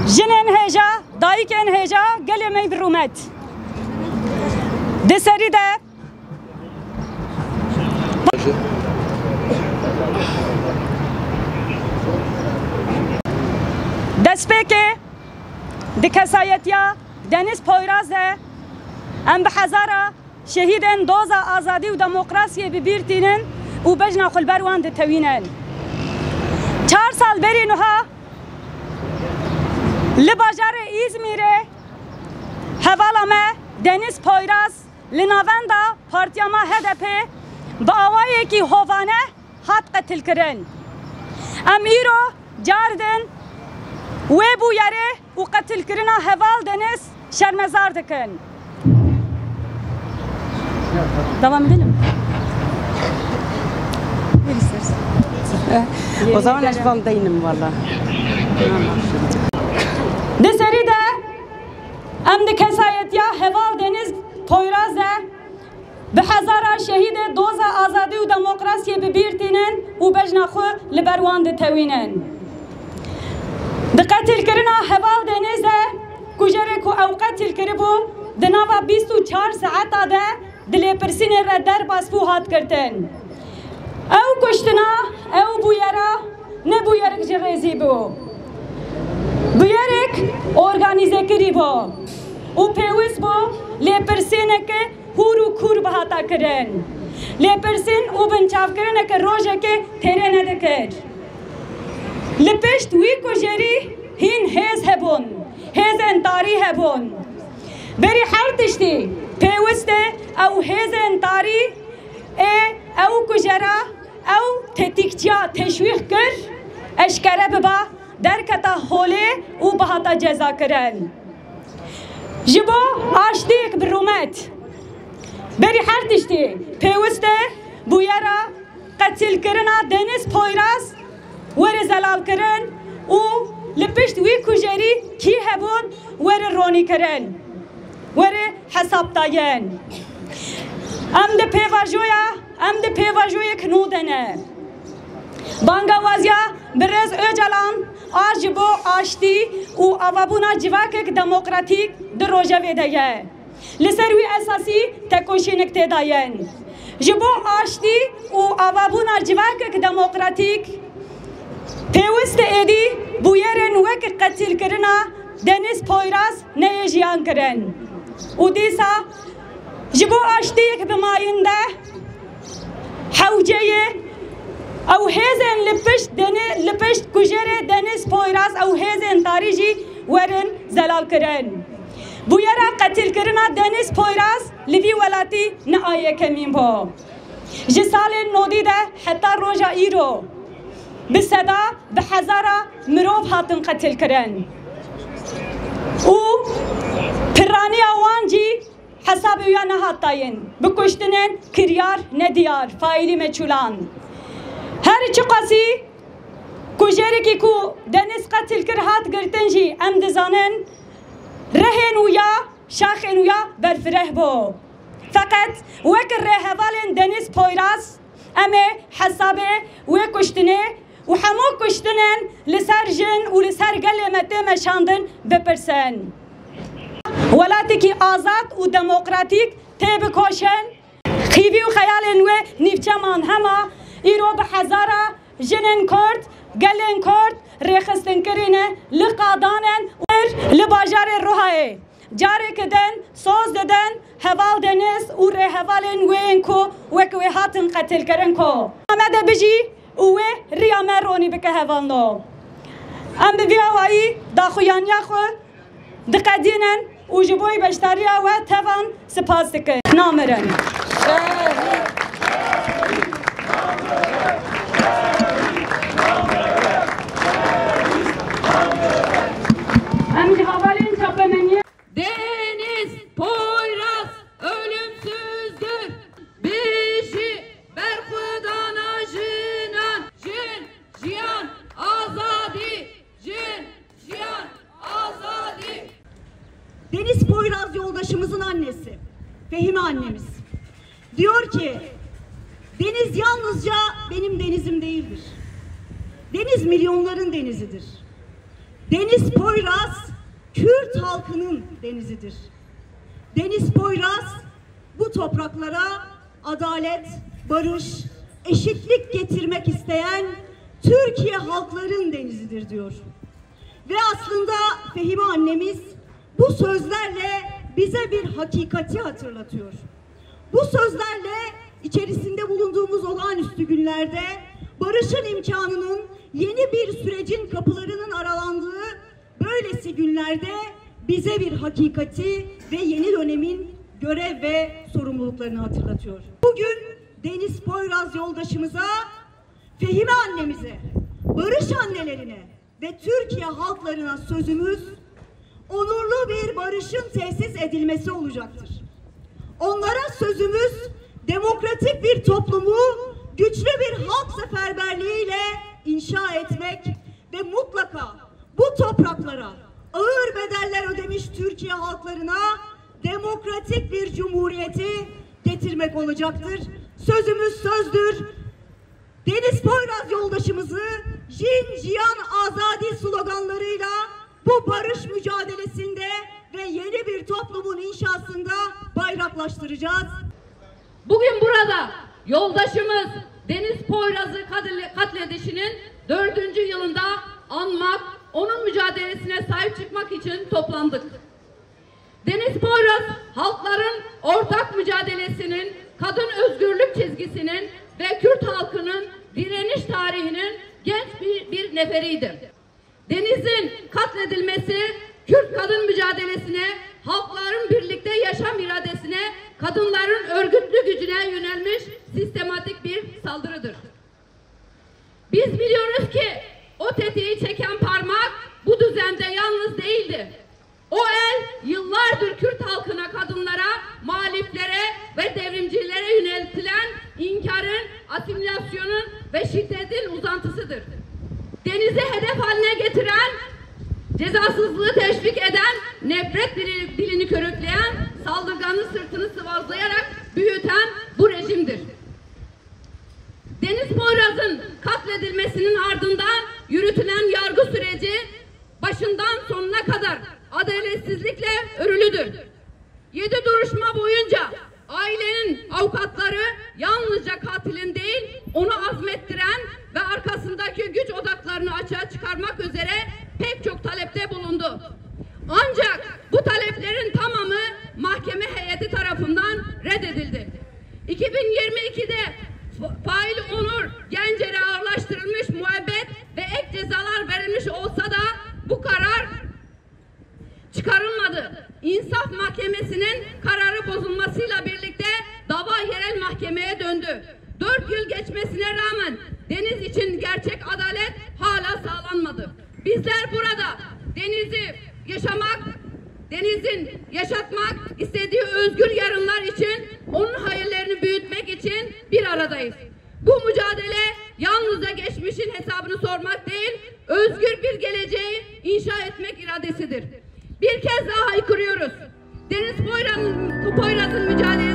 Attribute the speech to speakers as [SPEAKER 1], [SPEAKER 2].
[SPEAKER 1] Jinen heja, dayıken heja, gelemey bir rumet. Deseri de despeke dikesayetiya Deniz Poyraz de em bi hezara şehiden doza azadi u demokrasiye bibirtinin u bejna xulberwan de tewinen. 4 sal beri nuha li bajarê İzmirê hevala me Deniz Poyraz li navenda partiya me HDP bi awayekî hovane hat qetilkirin. Em îro cardin wê bû yerê û qetilkirina heval Deniz şermezar dikin. Devam edelim.
[SPEAKER 2] O zaman eşbam değilim valla.
[SPEAKER 1] Deseri de em de kesayet ya heval Deniz Poyraz de bi hezara şehide doza azadi u demokrasiye bibirtinin u bejna xwe li berwan de tewînin. Di qetilkirina heval Deniz de kujerê ku ew qetil kiribû di nava 24 saeta de di lêpirsînê re derbas bû hat girtin. Ew kuştina, ew bûyera ne bûyerek ji rêzî bû. Bûyerek organize kirî bû û pêwîst bû lêpirsîneke hûr û kûr bihata kirin. Lêpirsîn û binçavkirineke rojekê têrê nedikir. Li pişt wî kujerî hîn hêz hebûn, hêzên tarî hebûn. Berî her tiştî pêwîst e ew hêzên tarî ê ew kujera ew tetikçiya teşwîq kir eşkere biba derketa holê û bihata ceza kirin. Ji bo aştiyek bi rûmet berî her tiştî pêwîst e bûyera qetilkirina Deniz Poyraz were zelal kirin û li pişt wî kujerî kî hebûn were ronî kirin, were hesab dayin. Em de pêvajoya, em de pêvajoyek nû dene. Bangawaziya Birêz Öcalan a ji bo aştî û avabûna civakek demokratîk di rojevê de ye. Li ser wî esasî tekoşînek tê dayin. Ji bo aştî û avabûna civakek demokratîk pêwîst e êdî bûyerên wek qetilkirina Deniz Poyraz neyê jiyan kirin. û dîsa ji bo aştiyek bi mayîn de hewceyê ew hêzên li pişt kujerê Deniz Poyraz ew hêzên tarî jî werin zelal kirin. Bûyera qetilkirina Deniz Poyraz li vî welatî ne ayekemîn bû. Ji salên nodî de heta roja îro bi seda bi hezara mirov hatin qetilkirin. û piraniya wan jî hesabê wî nehat dayin. Bi kuştinên kiryar ne diyar faîlî meçûlan. Her çi qasî kujerekî ku Deniz qetilkir hat girtin jî em dizanin rehên û ya şaxên û ya berfireh bû. Feqet wek rêhevalên Deniz Poyraz em ê hesabê wê kuştinê û hemû kuştinên li ser jin û li ser gelê me tê meşandin bipirsin. Welatekî azad û demokratîk tê bikoşin. Xîvî û xeyalên wê nîvçeman hema îro bi hezara jinên Kurd, gelên Kurd rêxistinkirinê li qadanen li bajarê Rihayê. Careke din soz didin heval Deniz û rêhevalên wê yên ku wek wê hatin qetilkirin ku. Me de bijî û wê riya me ronî bike hevalno. Em bi vî awayî daxuyaniya xwe diqedînin û ji bo beşdariya we tevan spas dikin. Namirin. Em ji havalên çapemeniye
[SPEAKER 3] Deniz Poyraz ölümsüzdür. Bişi berxudana jinan jin jiyan azadi jin jiyan azadi.
[SPEAKER 4] Deniz Poyraz yoldaşımızın annesi, Fehime annemiz diyor ki Deniz yalnızca benim denizim değildir. Deniz milyonların denizidir. Deniz Poyraz, Kürt halkının denizidir. Deniz Poyraz, bu topraklara adalet, barış, eşitlik getirmek isteyen Türkiye halkların denizidir diyor. Ve aslında Fehime annemiz bu sözlerle bize bir hakikati hatırlatıyor. Bu sözlerle içerisinde bulunduğumuz olağanüstü günlerde barışın imkanının, yeni bir sürecin kapılarının aralandığı böylesi günlerde bize bir hakikati ve yeni dönemin görev ve sorumluluklarını hatırlatıyor. Bugün Deniz Poyraz yoldaşımıza, Fehime annemize, barış annelerine ve Türkiye halklarına sözümüz, onurlu bir barışın tesis edilmesi olacaktır. Onlara sözümüz, demokratik bir toplumu güçlü bir halk seferberliğiyle inşa etmek ve mutlaka bu topraklara ağır bedeller ödemiş Türkiye halklarına demokratik bir cumhuriyeti getirmek olacaktır. Sözümüz sözdür. Deniz Poyraz yoldaşımızı Jin, Jiyan, Azadi sloganlarıyla bu barış mücadelesinde ve yeni bir toplumun inşasında bayraklaştıracağız.
[SPEAKER 3] Bugün burada yoldaşımız Deniz Poyraz'ı katledişinin 4. yılında anmak, onun mücadelesine sahip çıkmak için toplandık. Deniz Poyraz, halkların ortak mücadelesinin, kadın özgürlük çizgisinin ve Kürt halkının direniş tarihinin genç bir neferiydi. Deniz'in katledilmesi, Kürt kadın mücadelesine, halkların birlikte yaşam iradesine, kadınların örgütlü gücüne yönelmiş sistematik bir saldırıdır. Biz biliyoruz ki o tetiği çeken parmak bu düzende yalnız değildi. O el yıllardır Kürt halkına, kadınlara, muhaliflere ve devrimcilere yöneltilen inkarın, asimilasyonun ve şiddetin uzantısıdır. Deniz'i hedef haline getiren, cezasızlığı teşvik eden, nefret dilini körükleyen, saldırganın sırtını sıvazlayarak büyüten bu rejimdir. Deniz Poyraz'ın katledilmesinin ardından yürütülen yargı süreci başından sonuna kadar adaletsizlikle örülüdür. 7 duruşma boyunca ailenin avukatları yalnızca katilin değil, onu azmettiren ve arkasındaki güç odaklarını açığa çıkarmak üzere pek çok talepte bulundu. Ancak bu taleplerin tamamı mahkeme heyeti tarafından reddedildi. 2022'de fail Onur Gencer'e ağırlaştırılmış müebbet ve ek cezalar verilmiş olsa da bu karar çıkarılmadı. İnsaf Mahkemesi'nin kararı bozulmasıyla birlikte dava yerel mahkemeye döndü. 4 yıl geçmesine rağmen Deniz için gerçek adalet hala sağlanmadı. Bizler burada Deniz'i yaşamak, Deniz'in yaşatmak istediği özgür yarınlar için, onun hayallerini büyütmek için bir aradayız. Bu mücadele yalnızca geçmişin hesabını sormak değil, özgür bir geleceği inşa etmek iradesidir. Bir kez daha haykırıyoruz. Deniz Poyraz'ın mücadelesi